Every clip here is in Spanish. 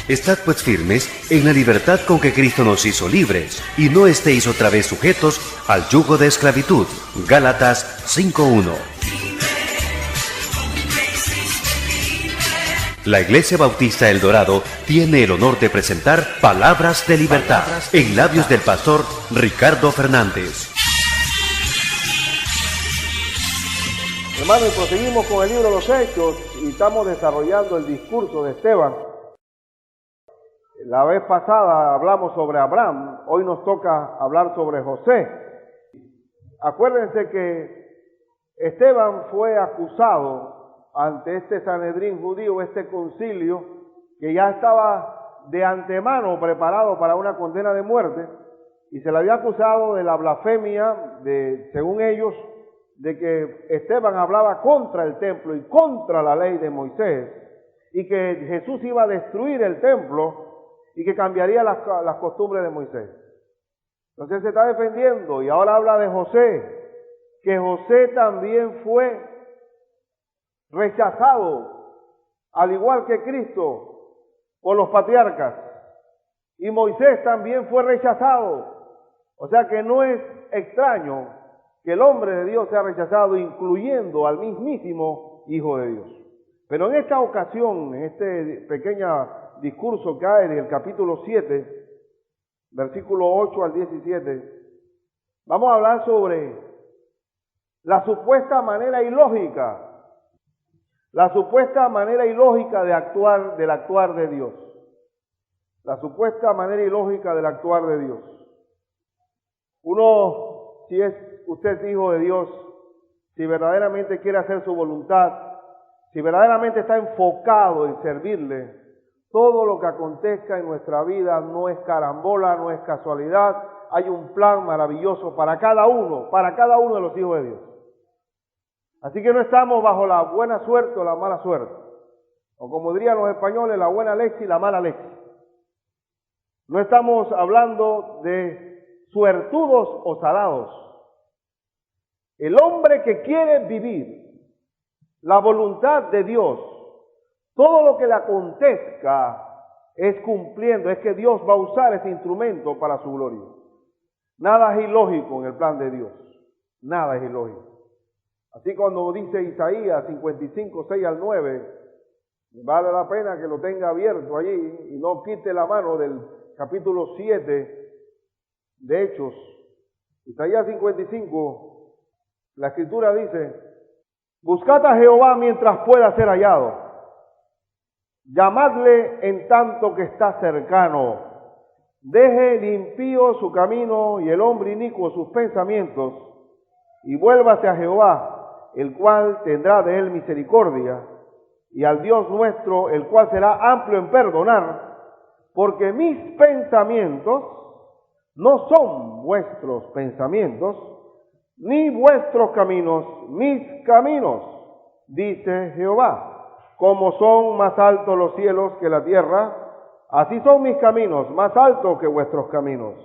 Estad pues firmes en la libertad con que Cristo nos hizo libres, y no estéis otra vez sujetos al yugo de esclavitud. Gálatas 5:1. La Iglesia Bautista El Dorado tiene el honor de presentar Palabras de Libertad en labios del pastor Ricardo Fernández. Hermanos, y proseguimos con el libro de los Hechos y estamos desarrollando el discurso de Esteban. La vez pasada hablamos sobre Abraham, hoy nos toca hablar sobre José. Acuérdense que Esteban fue acusado ante este Sanedrín judío, este concilio, que ya estaba de antemano preparado para una condena de muerte, y se le había acusado de la blasfemia, según ellos, de que Esteban hablaba contra el templo y contra la ley de Moisés, y que Jesús iba a destruir el templo y que cambiaría las costumbres de Moisés. Entonces se está defendiendo y ahora habla de José, que José también fue rechazado, al igual que Cristo, por los patriarcas, y Moisés también fue rechazado. O sea que no es extraño que el hombre de Dios sea rechazado, incluyendo al mismísimo Hijo de Dios. Pero en esta ocasión, en este pequeño discurso que hay del capítulo 7, versículo 8 al 17, vamos a hablar sobre la supuesta manera ilógica, del actuar de Dios. La supuesta manera ilógica del actuar de Dios. Uno, si usted es hijo de Dios, si verdaderamente quiere hacer su voluntad, si verdaderamente está enfocado en servirle, todo lo que acontezca en nuestra vida no es carambola, no es casualidad, hay un plan maravilloso para cada uno de los hijos de Dios. Así que no estamos bajo la buena suerte o la mala suerte, o como dirían los españoles, la buena leche y la mala leche. No estamos hablando de suertudos o salados. El hombre que quiere vivir la voluntad de Dios, todo lo que le acontezca es cumpliendo, es que Dios va a usar ese instrumento para su gloria. Nada es ilógico en el plan de Dios, nada es ilógico. Así cuando dice Isaías 55, 6 al 9, vale la pena que lo tenga abierto allí y no quite la mano del capítulo 7 de Hechos. Isaías 55, la Escritura dice: buscad a Jehová mientras pueda ser hallado, llamadle en tanto que está cercano. Deje el impío su camino y el hombre inicuo sus pensamientos, y vuélvase a Jehová, el cual tendrá de él misericordia, y al Dios nuestro, el cual será amplio en perdonar, porque mis pensamientos no son vuestros pensamientos, ni vuestros caminos mis caminos, dice Jehová. Como son más altos los cielos que la tierra, así son mis caminos más altos que vuestros caminos,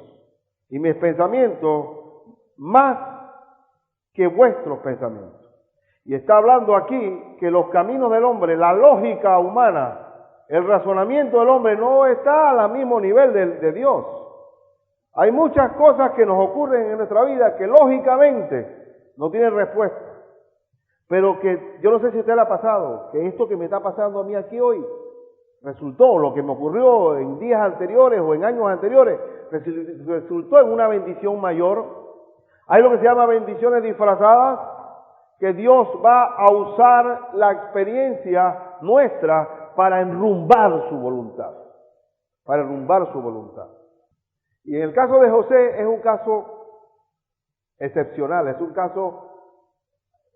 y mis pensamientos más que vuestros pensamientos. Y está hablando aquí que los caminos del hombre, la lógica humana, el razonamiento del hombre no está al mismo nivel de Dios. Hay muchas cosas que nos ocurren en nuestra vida que lógicamente no tienen respuesta. Pero que yo no sé si a usted le ha pasado, que esto que me está pasando a mí aquí hoy, resultó, lo que me ocurrió en días anteriores o en años anteriores, resultó en una bendición mayor. Hay lo que se llama bendiciones disfrazadas, que Dios va a usar la experiencia nuestra para enrumbar su voluntad. Y en el caso de José es un caso excepcional, es un caso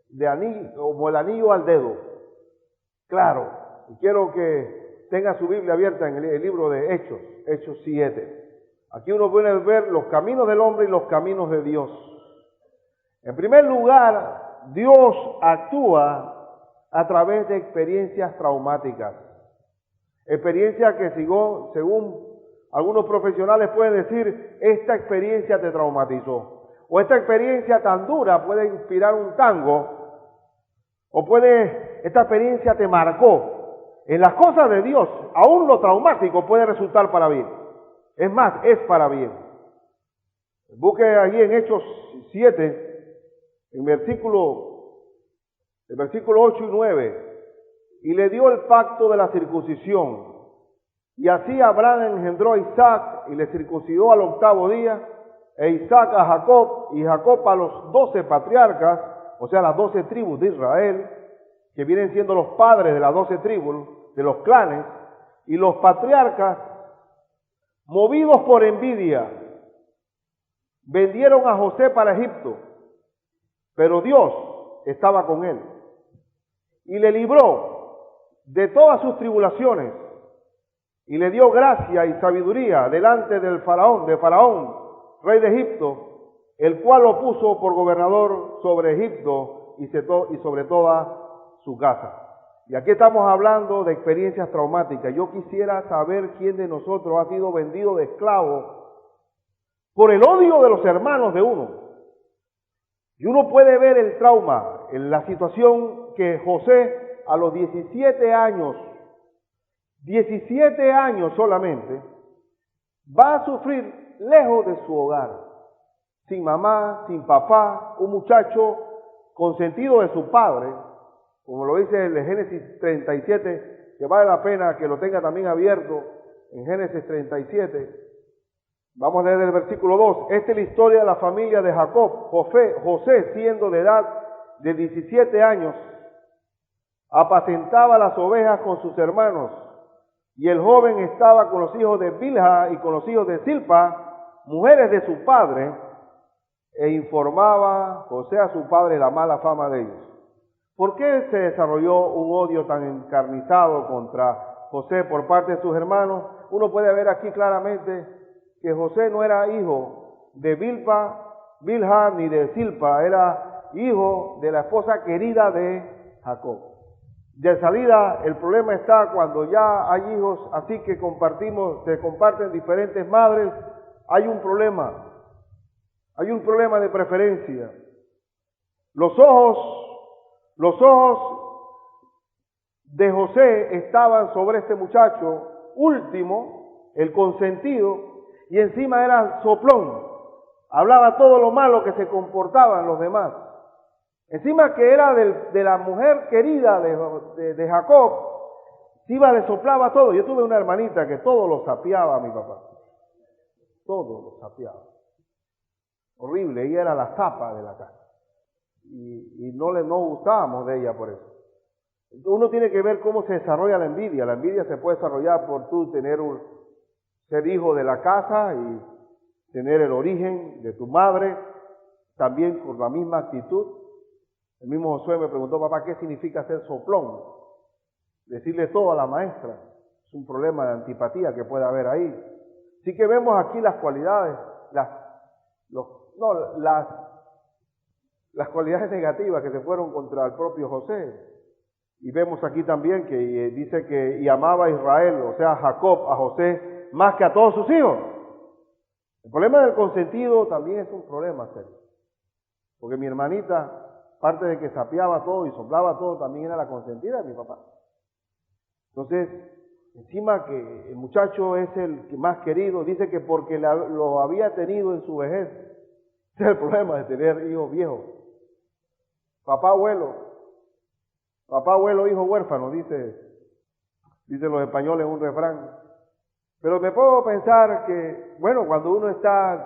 de anillo, como el anillo al dedo. Claro, y quiero que tenga su Biblia abierta en el libro de Hechos 7. Aquí uno puede ver los caminos del hombre y los caminos de Dios. En primer lugar, Dios actúa a través de experiencias traumáticas. Experiencias que según algunos profesionales pueden decir, esta experiencia te traumatizó. O esta experiencia tan dura puede inspirar un tango, o esta experiencia te marcó. en las cosas de Dios, aún lo traumático puede resultar para bien. Es más, es para bien. Busque allí en Hechos 7, en versículo 8 y 9, y le dio el pacto de la circuncisión. Y así Abraham engendró a Isaac y le circuncidó al 8º día, e Isaac a Jacob, y Jacob a los 12 patriarcas, o sea, las 12 tribus de Israel, que vienen siendo los padres de las 12 tribus, de los clanes, y los patriarcas, movidos por envidia, vendieron a José para Egipto, pero Dios estaba con él, y le libró de todas sus tribulaciones, y le dio gracia y sabiduría delante de Faraón, rey de Egipto, el cual lo puso por gobernador sobre Egipto y sobre toda su casa. Y aquí estamos hablando de experiencias traumáticas. Yo quisiera saber quién de nosotros ha sido vendido de esclavo por el odio de los hermanos de uno. Y uno puede ver el trauma en la situación que José a los 17 años solamente, va a sufrir lejos de su hogar, sin mamá, sin papá, un muchacho consentido de su padre, como lo dice el Génesis 37, que vale la pena que lo tenga también abierto en Génesis 37. Vamos a leer el versículo 2. Esta es la historia de la familia de Jacob. José, siendo de edad de 17 años, apacentaba las ovejas con sus hermanos, y el joven estaba con los hijos de Bilha y con los hijos de Silpa, mujeres de su padre, e informaba José a su padre la mala fama de ellos. ¿Por qué se desarrolló un odio tan encarnizado contra José por parte de sus hermanos? Uno puede ver aquí claramente que José no era hijo de Bilha ni de Silpa, era hijo de la esposa querida de Jacob. De salida, el problema está cuando ya hay hijos así que se comparten diferentes madres, hay un problema de preferencia. Los ojos de José estaban sobre este muchacho último, el consentido, y encima era soplón, hablaba todo lo malo que se comportaban los demás. Encima que era de la mujer querida de Jacob, encima le soplaba todo. Yo tuve una hermanita que todo lo sapeaba a mi papá, todo lo sapeaba. Horrible, ella era la zapa de la casa. Y no gustábamos de ella por eso. Uno tiene que ver cómo se desarrolla la envidia. La envidia se puede desarrollar por tú ser hijo de la casa y tener el origen de tu madre, también con la misma actitud. El mismo Josué me preguntó, papá, ¿qué significa ser soplón? Decirle todo a la maestra. Es un problema de antipatía que puede haber ahí. Así que vemos aquí las cualidades, las cualidades negativas que se fueron contra el propio José. Y vemos aquí también que dice que y amaba a Israel, o sea, Jacob, a José, más que a todos sus hijos. El problema del consentido también es un problema serio. Porque mi hermanita, aparte de que sapeaba todo y soplaba todo, también era la consentida de mi papá. Entonces, encima que el muchacho es el que más querido, dice que porque lo había tenido en su vejez. Ese es el problema de tener hijos viejos. Papá abuelo, hijo huérfano, dicen los españoles en un refrán. Pero me puedo pensar que, bueno, cuando uno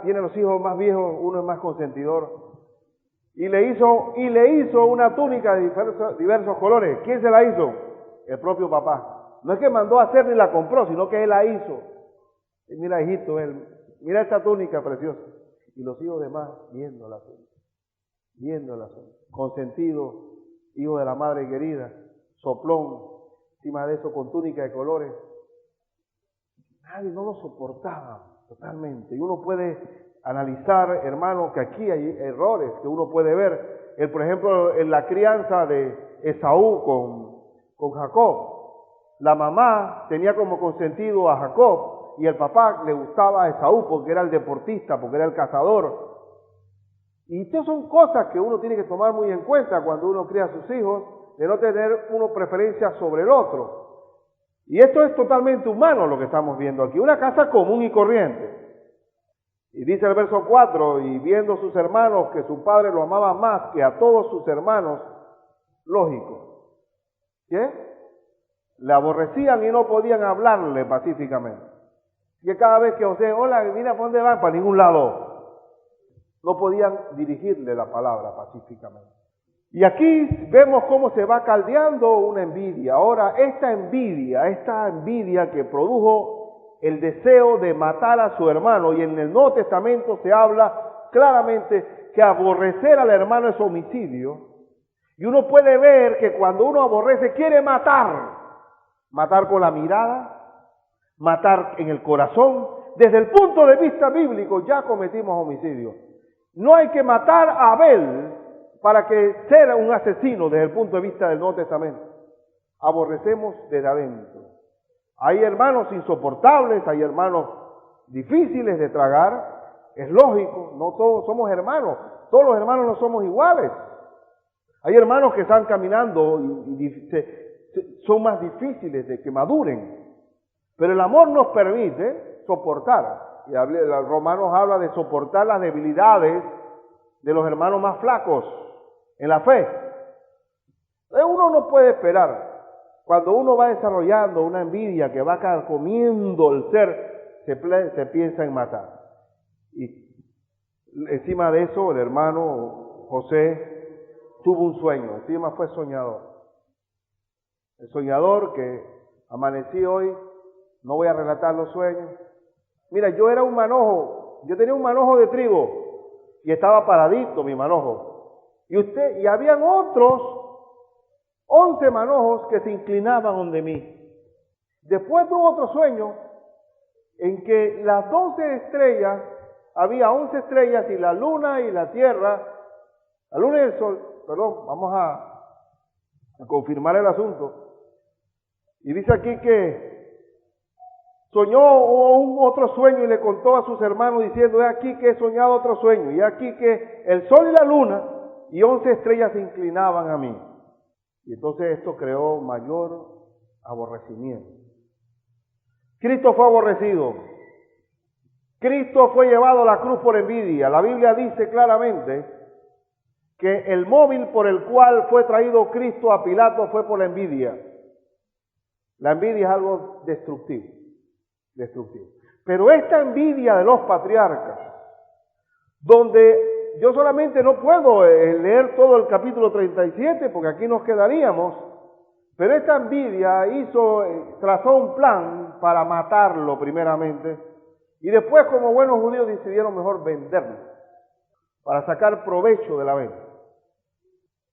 tiene los hijos más viejos, uno es más consentidor. Y le hizo una túnica de diversos colores. ¿Quién se la hizo? El propio papá. No es que mandó a hacer ni la compró, sino que él la hizo. Y mira, hijito, mira esta túnica preciosa. Y los hijos demás viendo la túnica. Consentido, hijo de la madre querida, soplón, encima de eso con túnica de colores. Nadie no lo soportaba totalmente. Y uno puede analizar, hermano, que aquí hay errores que uno puede ver. Por ejemplo, en la crianza de Esaú con Jacob. La mamá tenía como consentido a Jacob y el papá le gustaba a Esaú porque era el deportista, porque era el cazador. Y estas son cosas que uno tiene que tomar muy en cuenta cuando uno cría a sus hijos, de no tener una preferencia sobre el otro. Y esto es totalmente humano lo que estamos viendo aquí, una casa común y corriente. Y dice el verso 4, y viendo sus hermanos que su padre lo amaba más que a todos sus hermanos, lógico, ¿qué? Le aborrecían y no podían hablarle pacíficamente. Y cada vez que José, hola, mira, ¿para dónde van? Para ningún lado. No podían dirigirle la palabra pacíficamente. Y aquí vemos cómo se va caldeando una envidia. Ahora, esta envidia que produjo el deseo de matar a su hermano, y en el Nuevo Testamento se habla claramente que aborrecer al hermano es homicidio. Y uno puede ver que cuando uno aborrece, quiere matar con la mirada, matar en el corazón. Desde el punto de vista bíblico ya cometimos homicidio. No hay que matar a Abel para que sea un asesino desde el punto de vista del Nuevo Testamento. Aborrecemos desde adentro. Hay hermanos insoportables, hay hermanos difíciles de tragar. Es lógico, no todos somos hermanos. Todos los hermanos no somos iguales. Hay hermanos que están caminando y son más difíciles de que maduren. Pero el amor nos permite soportar. Y Romanos habla de soportar las debilidades de los hermanos más flacos en la fe. Uno no puede esperar. Cuando uno va desarrollando una envidia que va carcomiendo el ser, se piensa en matar. Y encima de eso, el hermano José tuvo un sueño. Encima fue soñador. El soñador que amanecí hoy, no voy a relatar los sueños. Mira, yo era un manojo, yo tenía un manojo de trigo y estaba paradito mi manojo. Y habían otros 11 manojos que se inclinaban donde mí. Después tuve otro sueño en que las 12 estrellas, había 11 estrellas y la luna y la tierra, la luna y el sol, perdón, vamos a confirmar el asunto. Y dice aquí que soñó un otro sueño y le contó a sus hermanos diciendo, he aquí que he soñado otro sueño, y he aquí que el sol y la luna y 11 estrellas se inclinaban a mí. Y entonces esto creó mayor aborrecimiento. Cristo fue aborrecido. Cristo fue llevado a la cruz por envidia. La Biblia dice claramente que el móvil por el cual fue traído Cristo a Pilato fue por la envidia. La envidia es algo destructivo. Pero esta envidia de los patriarcas, donde yo solamente no puedo leer todo el capítulo 37 porque aquí nos quedaríamos, pero esta envidia trazó un plan para matarlo primeramente y después como buenos judíos decidieron mejor venderlo para sacar provecho de la venta.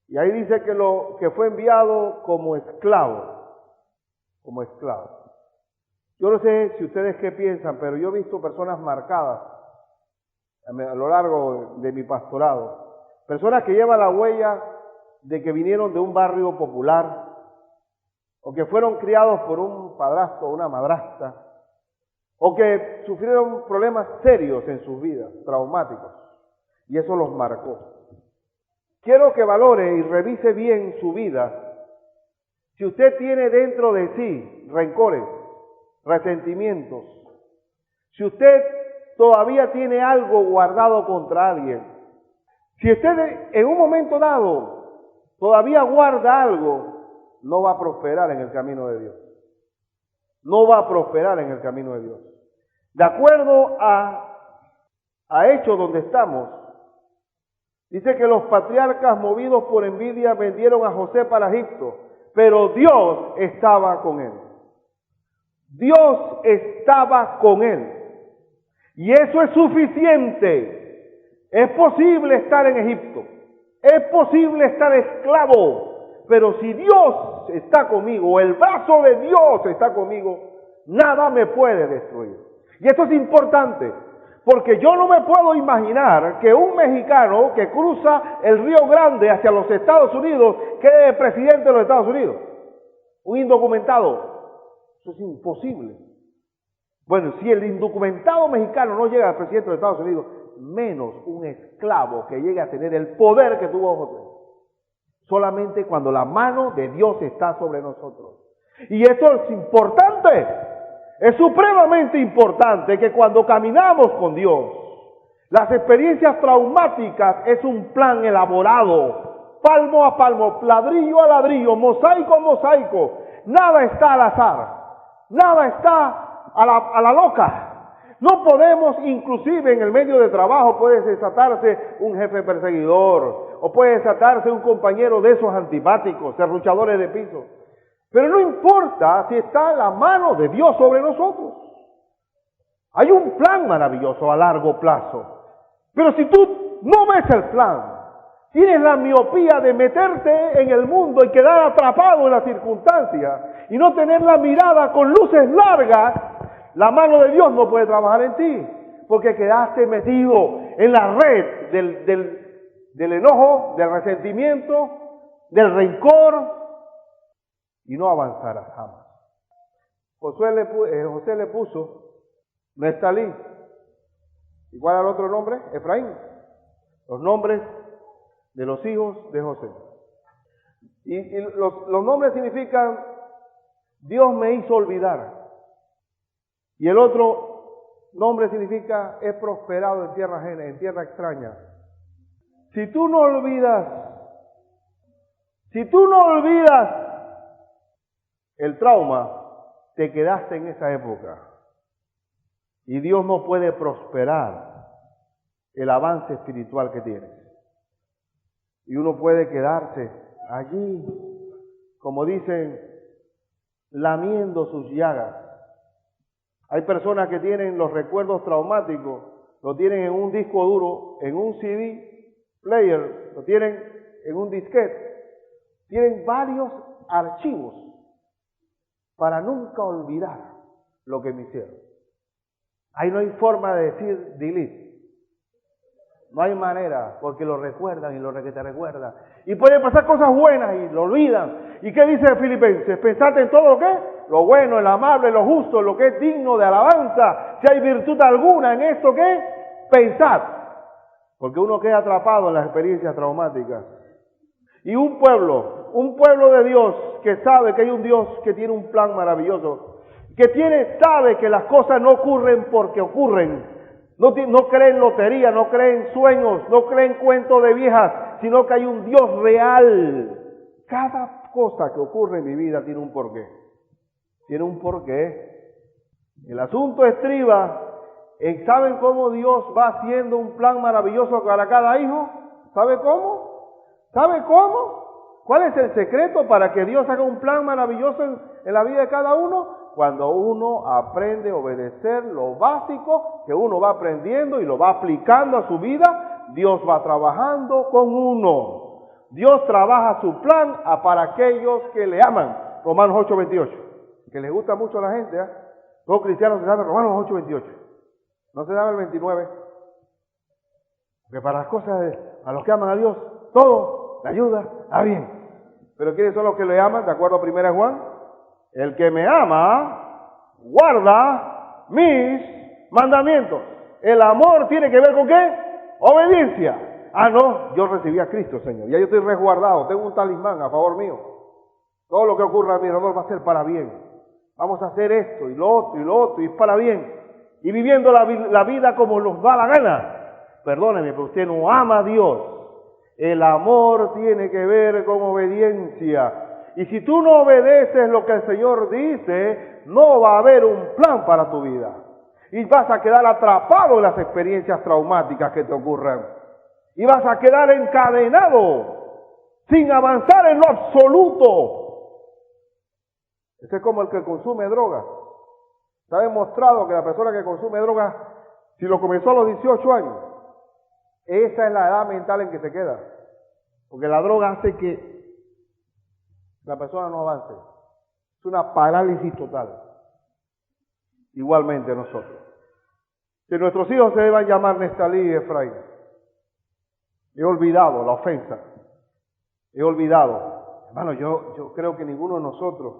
Y ahí dice que fue enviado como esclavo. Yo no sé si ustedes qué piensan, pero yo he visto personas marcadas a lo largo de mi pastorado. Personas que llevan la huella de que vinieron de un barrio popular o que fueron criados por un padrastro o una madrastra o que sufrieron problemas serios en sus vidas, traumáticos, y eso los marcó. Quiero que valore y revise bien su vida. Si usted tiene dentro de sí rencores, resentimientos, si usted todavía tiene algo guardado contra alguien, si usted en un momento dado todavía guarda algo, no va a prosperar en el camino de Dios. No va a prosperar en el camino de Dios. De acuerdo a Hechos donde estamos, dice que los patriarcas movidos por envidia vendieron a José para Egipto, pero Dios estaba con él. Dios estaba con él. Y eso es suficiente. Es posible estar en Egipto. Es posible estar esclavo. Pero si Dios está conmigo, o el brazo de Dios está conmigo, nada me puede destruir. Y esto es importante, porque yo no me puedo imaginar que un mexicano que cruza el Río Grande hacia los Estados Unidos quede presidente de los Estados Unidos. Un indocumentado. Eso es imposible. Bueno, si el indocumentado mexicano no llega al presidente de los Estados Unidos, menos un esclavo que llegue a tener el poder que tuvo José. Solamente cuando la mano de Dios está sobre nosotros. Y esto es importante, es supremamente importante que cuando caminamos con Dios, las experiencias traumáticas es un plan elaborado, palmo a palmo, ladrillo a ladrillo, mosaico a mosaico. Nada está al azar, nada está a la loca. No podemos, inclusive en el medio de trabajo puede desatarse un jefe perseguidor, o puede desatarse un compañero de esos antipáticos, serruchadores de piso. Pero no importa si está la mano de Dios sobre nosotros. Hay un plan maravilloso a largo plazo. Pero si tú no ves el plan, tienes la miopía de meterte en el mundo y quedar atrapado en las circunstancias y no tener la mirada con luces largas, la mano de Dios no puede trabajar en ti, porque quedaste metido en la red del enojo, del resentimiento, del rencor, y no avanzarás jamás. José le puso Neftalí. ¿Y cuál era el otro nombre? Efraín. Los nombres de los hijos de José. Y los nombres significan Dios me hizo olvidar. Y el otro nombre significa he prosperado en tierra ajena, en tierra extraña. Si tú no olvidas el trauma, te quedaste en esa época. Y Dios no puede prosperar el avance espiritual que tienes. Y uno puede quedarse allí, como dicen, lamiendo sus llagas. Hay personas que tienen los recuerdos traumáticos, lo tienen en un disco duro, en un CD player, lo tienen en un disquete. Tienen varios archivos para nunca olvidar lo que me hicieron. Ahí no hay forma de decir delete. No hay manera, porque lo recuerdan y lo que te recuerdan. Y pueden pasar cosas buenas y lo olvidan. ¿Y qué dice Filipenses? Pensad en todo lo que es, lo bueno, el amable, lo justo, lo que es digno de alabanza. Si hay virtud alguna en esto, ¿qué? Pensad. Porque uno queda atrapado en las experiencias traumáticas. Y un pueblo de Dios que sabe que hay un Dios que tiene un plan maravilloso, sabe que las cosas no ocurren porque ocurren. No cree en lotería, no cree en sueños, no cree en cuentos de viejas, sino que hay un Dios real. Cada cosa que ocurre en mi vida tiene un porqué. Tiene un porqué. El asunto estriba en, ¿saben cómo Dios va haciendo un plan maravilloso para cada hijo? ¿Sabe cómo? ¿Sabe cómo? ¿Cuál es el secreto para que Dios haga un plan maravilloso en la vida de cada uno? Cuando uno aprende a obedecer lo básico que uno va aprendiendo y lo va aplicando a su vida, Dios va trabajando con uno. Dios trabaja su plan para aquellos que le aman. Romanos 8:28. Que les gusta mucho a la gente, ¿eh? Todos cristianos se saben Romanos 8:28. No se sabe el 29. Porque para las cosas, a los que aman a Dios, todo le ayuda a bien. Pero ¿quiénes son los que le aman? De acuerdo a 1 Juan. El que me ama, guarda mis mandamientos. El amor tiene que ver con ¿qué? Obediencia. Ah, no, yo recibí a Cristo, Señor. Ya yo estoy resguardado, tengo un talismán a favor mío. Todo lo que ocurra a mi alrededor va a ser para bien. Vamos a hacer esto y lo otro y lo otro y es para bien. Y viviendo la vida como nos da la gana. Perdóneme, pero usted no ama a Dios. El amor tiene que ver con obediencia. Y si tú no obedeces lo que el Señor dice, no va a haber un plan para tu vida. Y vas a quedar atrapado en las experiencias traumáticas que te ocurran. Y vas a quedar encadenado, sin avanzar en lo absoluto. Ese es como el que consume drogas. Está demostrado que la persona que consume drogas, si lo comenzó a los 18 años, esa es la edad mental en que se queda. Porque la droga hace que la persona no avance. Es una parálisis total. Igualmente nosotros. Que nuestros hijos se deban llamar Neftalí y Efraín. He olvidado la ofensa. He olvidado. Hermano, yo creo que ninguno de nosotros,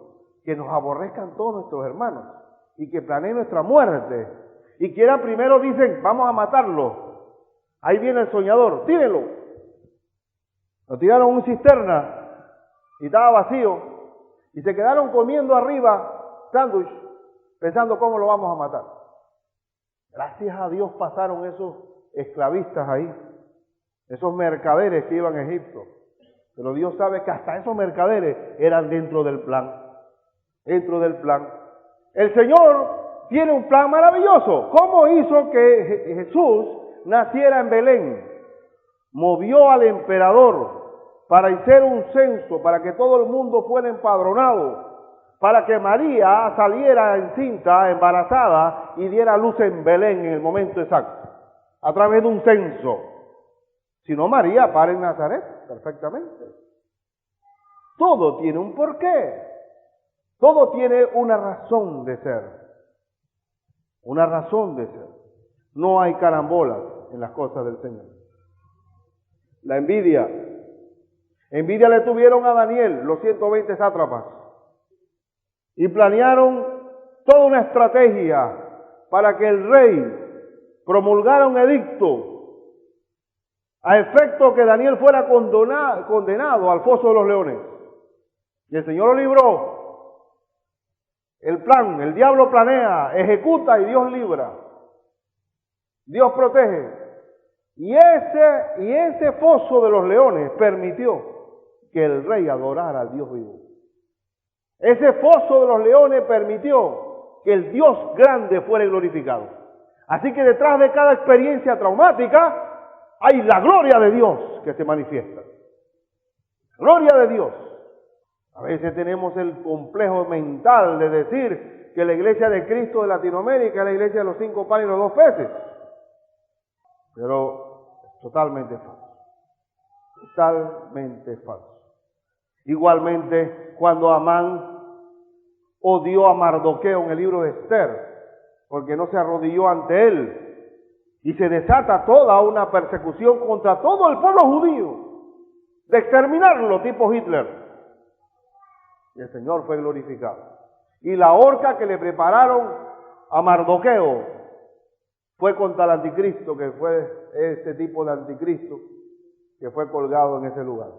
que nos aborrezcan todos nuestros hermanos y que planeen nuestra muerte y quieran primero dicen, vamos a matarlo. Ahí viene el soñador, tírenlo. Lo tiraron en una cisterna y estaba vacío. Y se quedaron comiendo arriba sándwich, pensando cómo lo vamos a matar. Gracias a Dios pasaron esos esclavistas ahí, esos mercaderes que iban a Egipto. Pero Dios sabe que hasta esos mercaderes eran dentro del plan. Dentro del plan. El Señor tiene un plan maravilloso. ¿Cómo hizo que Jesús naciera en Belén? Movió al emperador para hacer un censo, para que todo el mundo fuera empadronado, para que María saliera encinta, embarazada, y diera luz en Belén en el momento exacto, a través de un censo. Si no, María para en Nazaret perfectamente. Todo tiene un porqué. Todo tiene una razón de ser. Una razón de ser. No hay carambolas en las cosas del Señor. La envidia. Envidia le tuvieron a Daniel, los 120 sátrapas. Y planearon toda una estrategia para que el rey promulgara un edicto a efecto que Daniel fuera condenado al foso de los leones. Y el Señor lo libró. El plan, el diablo planea, ejecuta y Dios libra. Dios protege. Y ese foso de los leones permitió que el rey adorara al Dios vivo. Ese foso de los leones permitió que el Dios grande fuera glorificado. Así que detrás de cada experiencia traumática hay la gloria de Dios que se manifiesta. Gloria de Dios. A veces tenemos el complejo mental de decir que la iglesia de Cristo de Latinoamérica es la iglesia de los 5 panes y los 2 peces. Pero es totalmente falso. Totalmente falso. Igualmente, cuando Amán odió a Mardoqueo en el libro de Esther, porque no se arrodilló ante él, y se desata toda una persecución contra todo el pueblo judío, de exterminarlo tipo Hitler. Y el Señor fue glorificado. Y la horca que le prepararon a Mardoqueo fue contra el anticristo, que fue este tipo de anticristo que fue colgado en ese lugar.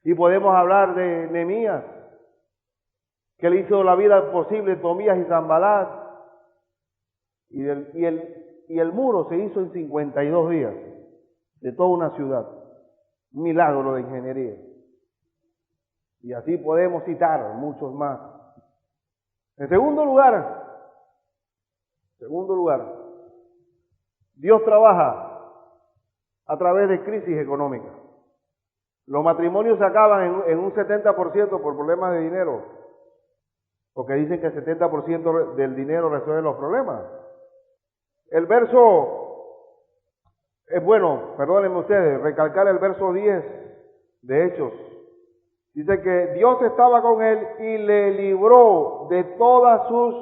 Y podemos hablar de Nehemías, que le hizo la vida posible a Tobías y Sanbalat, y el muro se hizo en 52 días, de toda una ciudad. Un milagro de ingeniería. Y así podemos citar muchos más. En segundo lugar, Dios trabaja a través de crisis económicas. Los matrimonios se acaban en un 70% por problemas de dinero, porque dicen que el 70% del dinero resuelve los problemas. El verso, es bueno, perdónenme ustedes, recalcar el verso 10 de Hechos. Dice que Dios estaba con él y le libró de todas sus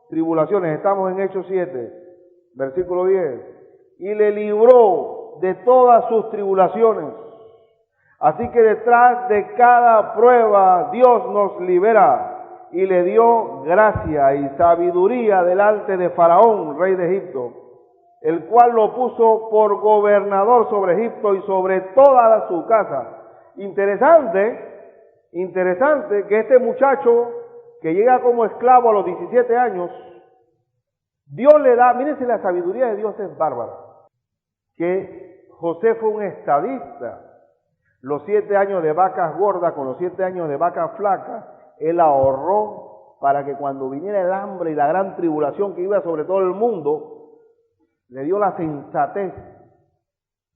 tribulaciones. Estamos en Hechos 7, versículo 10. Y le libró de todas sus tribulaciones. Así que detrás de cada prueba Dios nos libera y le dio gracia y sabiduría delante de Faraón, rey de Egipto, el cual lo puso por gobernador sobre Egipto y sobre toda su casa. Interesante que este muchacho que llega como esclavo a los 17 años, Dios le da, mírense, la sabiduría de Dios es bárbara, que José fue un estadista. Los 7 años de vacas gordas con los 7 años de vacas flacas, él ahorró para que cuando viniera el hambre y la gran tribulación que iba sobre todo el mundo, le dio la sensatez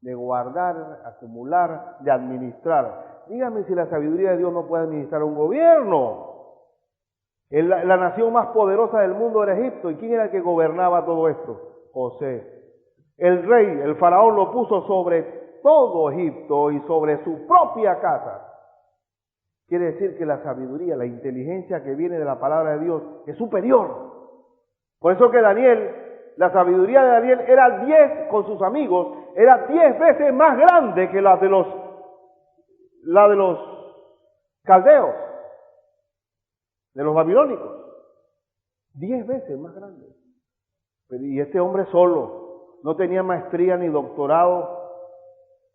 de guardar, acumular, de administrar. Dígame si la sabiduría de Dios no puede administrar un gobierno. La nación más poderosa del mundo era Egipto. ¿Y quién era el que gobernaba todo esto? José. El rey, el faraón, lo puso sobre todo Egipto y sobre su propia casa. Quiere decir que la sabiduría, la inteligencia que viene de la palabra de Dios es superior. Por eso que Daniel, la sabiduría de Daniel era 10 con sus amigos, era 10 veces más grande que la de los caldeos, de los babilónicos. 10 veces más grande. Y este hombre solo, no tenía maestría ni doctorado,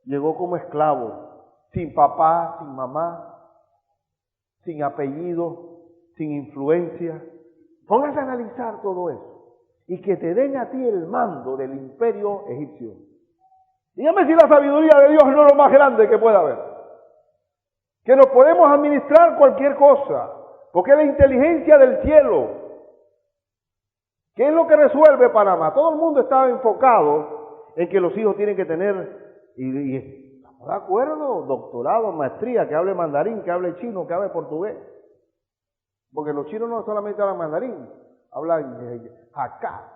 llegó como esclavo, sin papá, sin mamá, sin apellido, sin influencia. Póngase a analizar todo eso y que te den a ti el mando del imperio egipcio. Dígame si la sabiduría de Dios no es lo más grande que pueda haber. Que nos podemos administrar cualquier cosa, porque es la inteligencia del cielo. ¿Qué es lo que resuelve Panamá? Todo el mundo estaba enfocado en que los hijos tienen que tener, y estamos de acuerdo, doctorado, maestría, que hable mandarín, que hable chino, que hable portugués. Porque los chinos no solamente hablan mandarín, hablan hakka,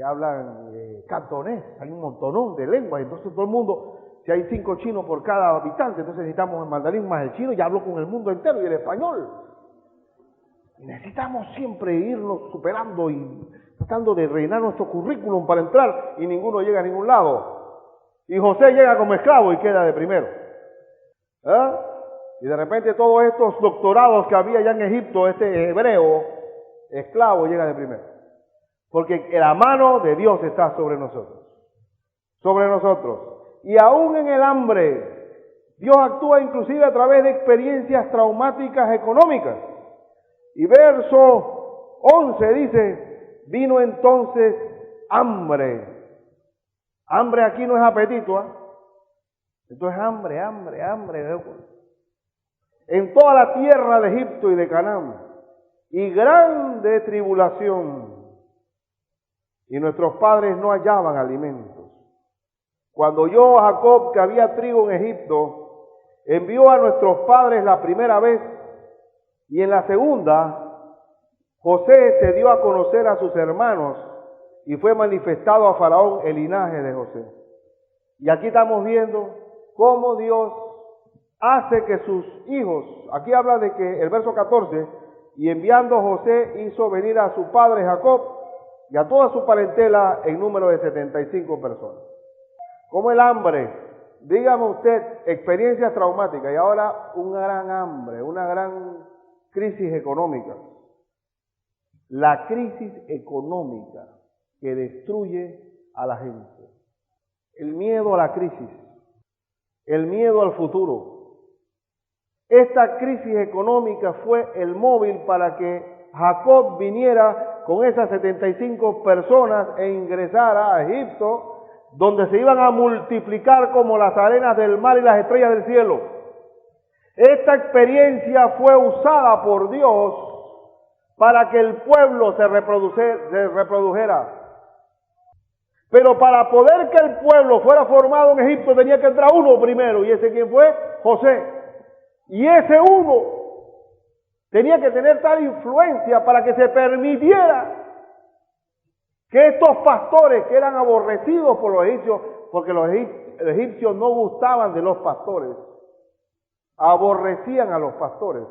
hablan cantonés, hay un montonón de lenguas. Entonces todo el mundo, si hay 5 chinos por cada habitante, entonces necesitamos el mandarín más el chino, ya hablo con el mundo entero y el español. Y necesitamos siempre irnos superando y tratando de rellenar nuestro currículum para entrar y ninguno llega a ningún lado. Y José llega como esclavo y queda de primero. Y de repente todos estos doctorados que había allá en Egipto, este hebreo esclavo llega de primero. Porque la mano de Dios está sobre nosotros. Sobre nosotros. Y aún en el hambre, Dios actúa inclusive a través de experiencias traumáticas económicas. Y verso 11 dice, vino entonces hambre. Hambre aquí no es apetito, esto es hambre. En toda la tierra de Egipto y de Canaán, y grande tribulación. Y nuestros padres no hallaban alimentos. Cuando oyó Jacob que había trigo en Egipto, envió a nuestros padres la primera vez, y en la segunda, José se dio a conocer a sus hermanos, y fue manifestado a Faraón el linaje de José. Y aquí estamos viendo cómo Dios hace que sus hijos, aquí habla de que el verso 14, y enviando José hizo venir a su padre Jacob y a toda su parentela en número de 75 personas. Como el hambre, dígame usted, experiencias traumáticas y ahora un gran hambre, una gran crisis económica. La crisis económica que destruye a la gente. El miedo a la crisis, el miedo al futuro. Esta crisis económica fue el móvil para que Jacob viniera con esas 75 personas e ingresara a Egipto, donde se iban a multiplicar como las arenas del mar y las estrellas del cielo. Esta experiencia fue usada por Dios para que el pueblo se reprodujera. Pero para poder que el pueblo fuera formado en Egipto tenía que entrar uno primero. ¿Y ese quién fue? José. Y ese uno tenía que tener tal influencia para que se permitiera que estos pastores que eran aborrecidos por los egipcios, porque los egipcios no gustaban de los pastores, aborrecían a los pastores,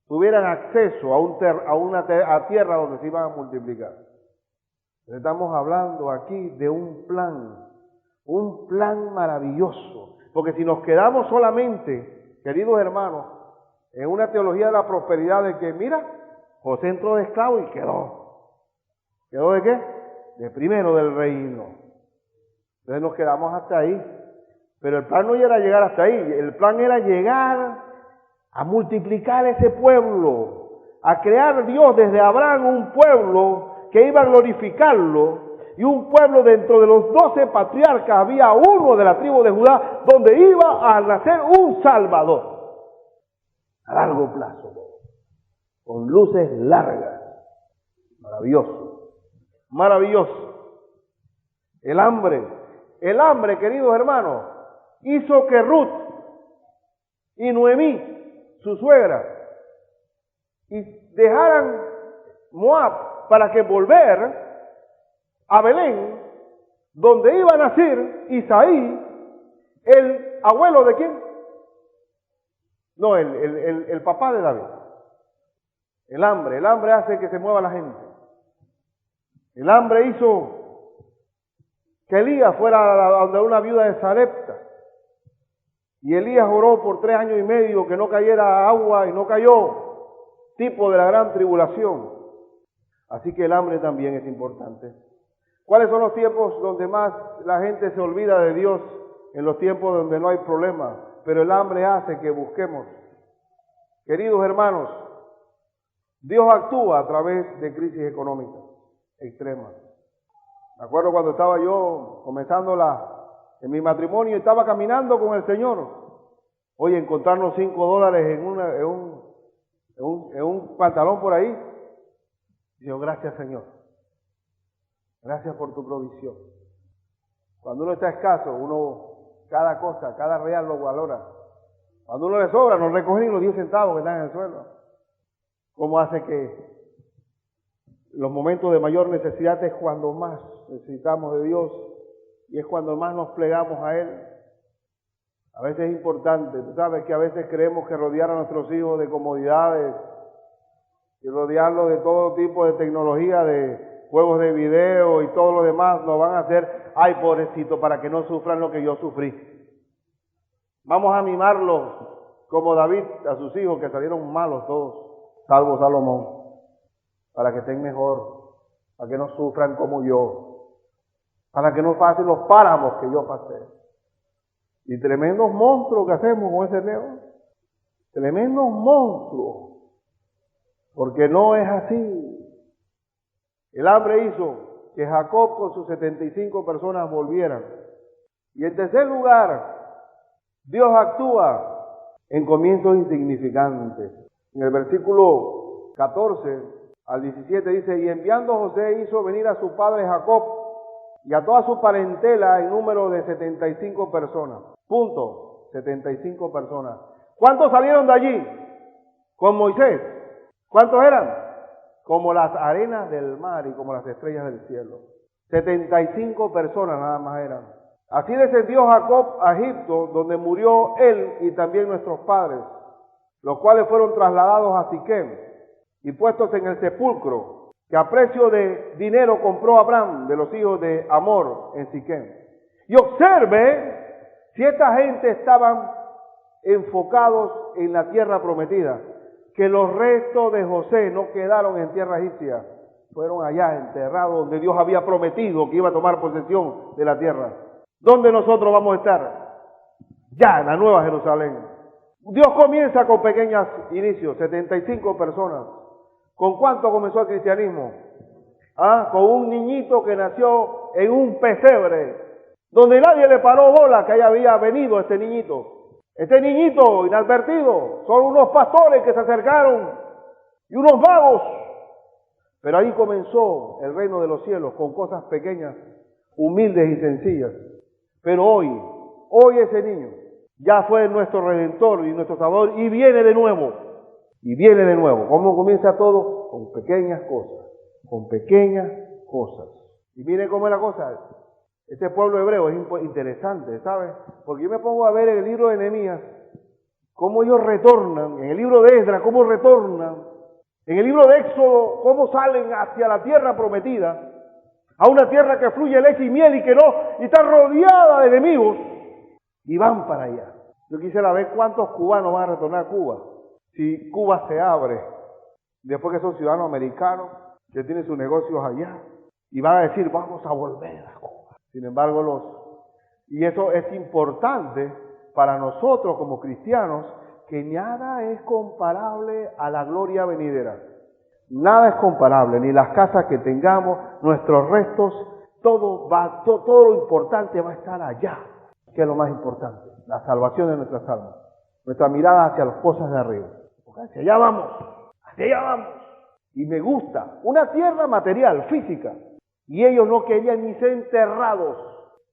tuvieran acceso a una tierra donde se iban a multiplicar. Estamos hablando aquí de un plan maravilloso, porque si nos quedamos solamente, queridos hermanos, en una teología de la prosperidad de que, mira, José entró de esclavo y quedó. ¿Quedó de qué? De primero del reino. Entonces nos quedamos hasta ahí. Pero el plan no era llegar hasta ahí, el plan era llegar a multiplicar ese pueblo, a crear Dios desde Abraham un pueblo que iba a glorificarlo, y un pueblo dentro de los 12 patriarcas había uno de la tribu de Judá donde iba a nacer un Salvador a largo plazo, con luces largas. Maravilloso. El hambre, queridos hermanos, hizo que Ruth y Noemí, su suegra, y dejaran Moab para que volver a Belén, donde iba a nacer Isaí, el abuelo de quién? No, el papá de David. El hambre hace que se mueva la gente. El hambre hizo que Elías fuera a donde una viuda de Sarepta. Y Elías oró por 3 años y medio que no cayera agua y no cayó, tipo de la gran tribulación. Así que el hambre también es importante. ¿Cuáles son los tiempos donde más la gente se olvida de Dios? En los tiempos donde no hay problema. Pero el hambre hace que busquemos. Queridos hermanos, Dios actúa a través de crisis económicas extremas. Me acuerdo cuando estaba yo comenzando en mi matrimonio, estaba caminando con el Señor. Oye, encontrarnos $5 en un pantalón por ahí. Digo, gracias Señor. Gracias por tu provisión. Cuando uno está escaso, cada cosa, cada real lo valora. Cuando uno le sobra, no recoge ni los 10 centavos que están en el suelo. ¿Cómo hace que los momentos de mayor necesidad es cuando más necesitamos de Dios y es cuando más nos plegamos a Él? A veces es importante, tú sabes que a veces creemos que rodear a nuestros hijos de comodidades y rodearlos de todo tipo de tecnología, de juegos de video y todo lo demás, nos van a hacer, ay pobrecito, para que no sufran lo que yo sufrí. Vamos a mimarlos como David a sus hijos, que salieron malos todos, salvo Salomón, para que estén mejor, para que no sufran como yo, para que no pasen los páramos que yo pasé. Y tremendos monstruos que hacemos con ese Leo, tremendos monstruos, porque no es así. El hambre hizo que Jacob con sus 75 personas volvieran. Y en tercer lugar, Dios actúa en comienzos insignificantes. En el versículo 14 al 17 dice, y enviando José hizo venir a su padre Jacob y a toda su parentela en número de 75 personas. Punto. 75 personas. ¿Cuántos salieron de allí con Moisés? ¿Cuántos eran? Como las arenas del mar y como las estrellas del cielo. 75 personas nada más eran. Así descendió Jacob a Egipto, donde murió él y también nuestros padres, los cuales fueron trasladados a Siquem y puestos en el sepulcro, que a precio de dinero compró Abraham de los hijos de Amor en Siquem. Y observe si esta gente estaban enfocados en la tierra prometida, que los restos de José no quedaron en tierra egipcia, fueron allá enterrados donde Dios había prometido que iba a tomar posesión de la tierra. ¿Dónde nosotros vamos a estar? Ya en la Nueva Jerusalén. Dios comienza con pequeños inicios, 75 personas. ¿Con cuánto comenzó el cristianismo? Con un niñito que nació en un pesebre, donde nadie le paró bola que haya había venido este niñito. Este niñito inadvertido, son unos pastores que se acercaron y unos vagos. Pero ahí comenzó el reino de los cielos con cosas pequeñas, humildes y sencillas. Pero hoy ese niño ya fue nuestro Redentor y nuestro Salvador y viene de nuevo. Y viene de nuevo. ¿Cómo comienza todo? Con pequeñas cosas. Con pequeñas cosas. Y miren cómo es la cosa. Este pueblo hebreo es interesante, ¿sabes? Porque yo me pongo a ver en el libro de Nehemías cómo ellos retornan, en el libro de Esdras cómo retornan, en el libro de Éxodo cómo salen hacia la tierra prometida, a una tierra que fluye leche y miel y está rodeada de enemigos, y van para allá. Yo quisiera ver cuántos cubanos van a retornar a Cuba, si Cuba se abre, después que son ciudadanos americanos, que tienen sus negocios allá, y van a decir, vamos a volver a Cuba. Sin embargo, y eso es importante para nosotros como cristianos, que nada es comparable a la gloria venidera. Nada es comparable, ni las casas que tengamos, nuestros restos, todo lo importante va a estar allá, que es lo más importante, la salvación de nuestras almas, nuestra mirada hacia las cosas de arriba. Porque hacia allá vamos. Y me gusta, una tierra material, física, y ellos no querían ni ser enterrados.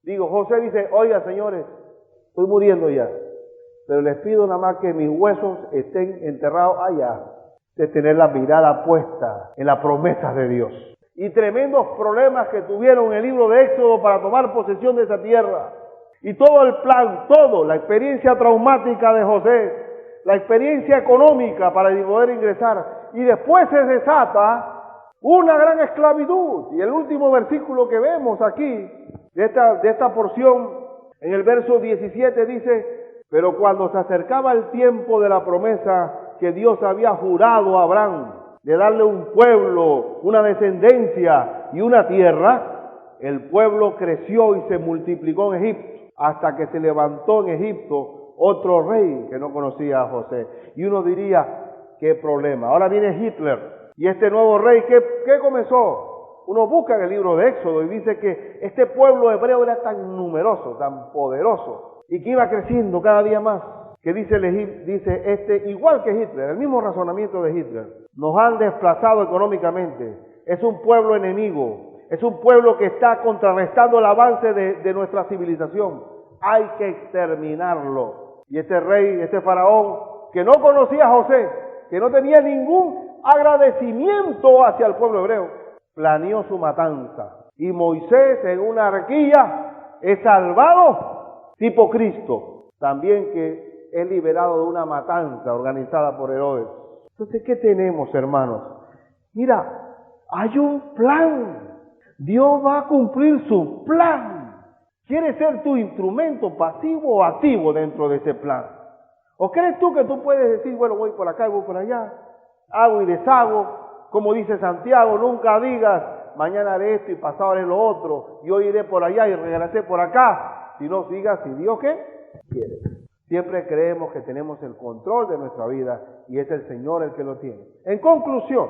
Digo, José dice, oiga señores, estoy muriendo ya, pero les pido nada más que mis huesos estén enterrados allá, de tener la mirada puesta en las promesas de Dios. Y tremendos problemas que tuvieron en el libro de Éxodo para tomar posesión de esa tierra. Y todo el plan, la experiencia traumática de José, la experiencia económica para poder ingresar. Y después se desata una gran esclavitud. Y el último versículo que vemos aquí, de esta porción, en el verso 17 dice, pero cuando se acercaba el tiempo de la promesa que Dios había jurado a Abraham, de darle un pueblo, una descendencia y una tierra, el pueblo creció y se multiplicó en Egipto, hasta que se levantó en Egipto otro rey que no conocía a José. Y uno diría, ¿qué problema? Ahora viene Hitler Y este nuevo rey, ¿qué comenzó? Uno busca en el libro de Éxodo y dice que este pueblo hebreo era tan numeroso, tan poderoso, y que iba creciendo cada día más, que dice igual que Hitler, el mismo razonamiento de Hitler, nos han desplazado económicamente, es un pueblo enemigo, es un pueblo que está contrarrestando el avance de nuestra civilización, hay que exterminarlo. Y este rey, este faraón, que no conocía a José, que no tenía ningún agradecimiento hacia el pueblo hebreo, planeó su matanza. Y Moisés, en una arquilla, es salvado, tipo Cristo, también que es liberado de una matanza organizada por Herodes. Entonces, ¿qué tenemos, hermanos? Mira, hay un plan. Dios va a cumplir su plan. ¿Quieres ser tu instrumento pasivo o activo dentro de ese plan? ¿O crees tú que tú puedes decir, bueno, voy por acá y voy por allá, hago y deshago? Como dice Santiago, nunca digas, mañana haré esto y pasado haré lo otro, y hoy iré por allá y regresaré por acá, sino digas, si Dios ¿qué? Quiere. Siempre creemos que tenemos el control de nuestra vida y es el Señor el que lo tiene. En conclusión,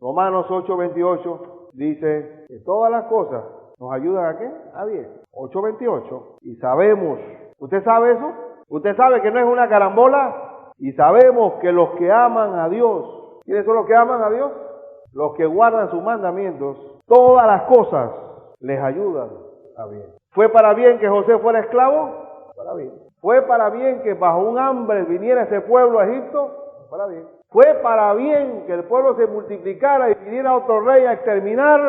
Romanos 8:28 dice que todas las cosas nos ayudan ¿a qué? A bien. 8:28. Y sabemos, ¿usted sabe eso? ¿Usted sabe que no es una carambola? Y sabemos que los que aman a Dios, ¿quiénes son los que aman a Dios? Los que guardan sus mandamientos, todas las cosas les ayudan a bien. ¿Fue para bien que José fuera esclavo? Para bien. ¿Fue para bien que bajo un hambre viniera ese pueblo a Egipto? Para bien. ¿Fue para bien que el pueblo se multiplicara y viniera otro rey a exterminar?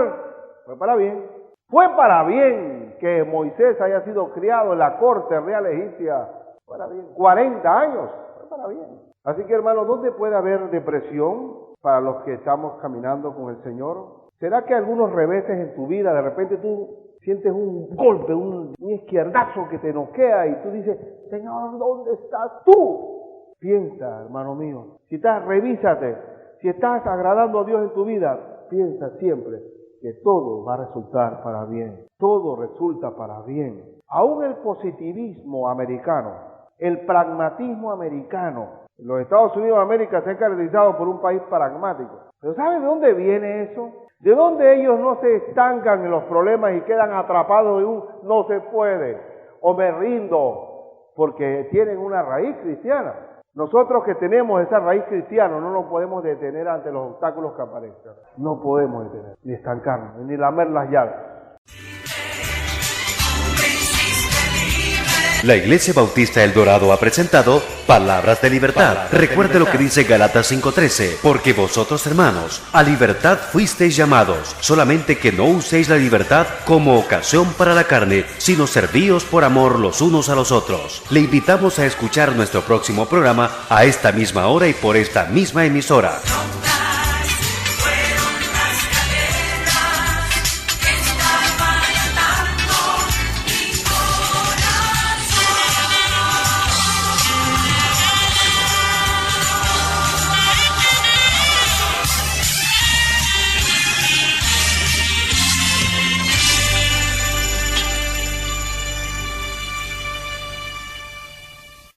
Fue para bien. ¿Fue para bien que Moisés haya sido criado en la corte real egipcia? Para bien. 40 años. Fue para bien. Así que, hermanos, ¿dónde puede haber depresión para los que estamos caminando con el Señor? ¿Será que algunos reveses en tu vida, de repente tú sientes un golpe, un izquierdazo que te noquea y tú dices, Señor, ¿dónde estás tú? Piensa, hermano mío, revísate, si estás agradando a Dios en tu vida, piensa siempre que todo va a resultar para bien, todo resulta para bien. Aún el positivismo americano, el pragmatismo americano, los Estados Unidos de América se han caracterizado por un país pragmático. Pero ¿sabe de dónde viene eso? ¿De dónde ellos no se estancan en los problemas y quedan atrapados en un no se puede o me rindo? Porque tienen una raíz cristiana. Nosotros que tenemos esa raíz cristiana no nos podemos detener ante los obstáculos que aparezcan. No podemos detener, ni estancarnos, ni lamer las llaves. La Iglesia Bautista El Dorado ha presentado Palabras de Libertad. Recuerde lo que dice Gálatas 5:13, porque vosotros, hermanos, a libertad fuisteis llamados, solamente que no uséis la libertad como ocasión para la carne, sino servíos por amor los unos a los otros. Le invitamos a escuchar nuestro próximo programa a esta misma hora y por esta misma emisora.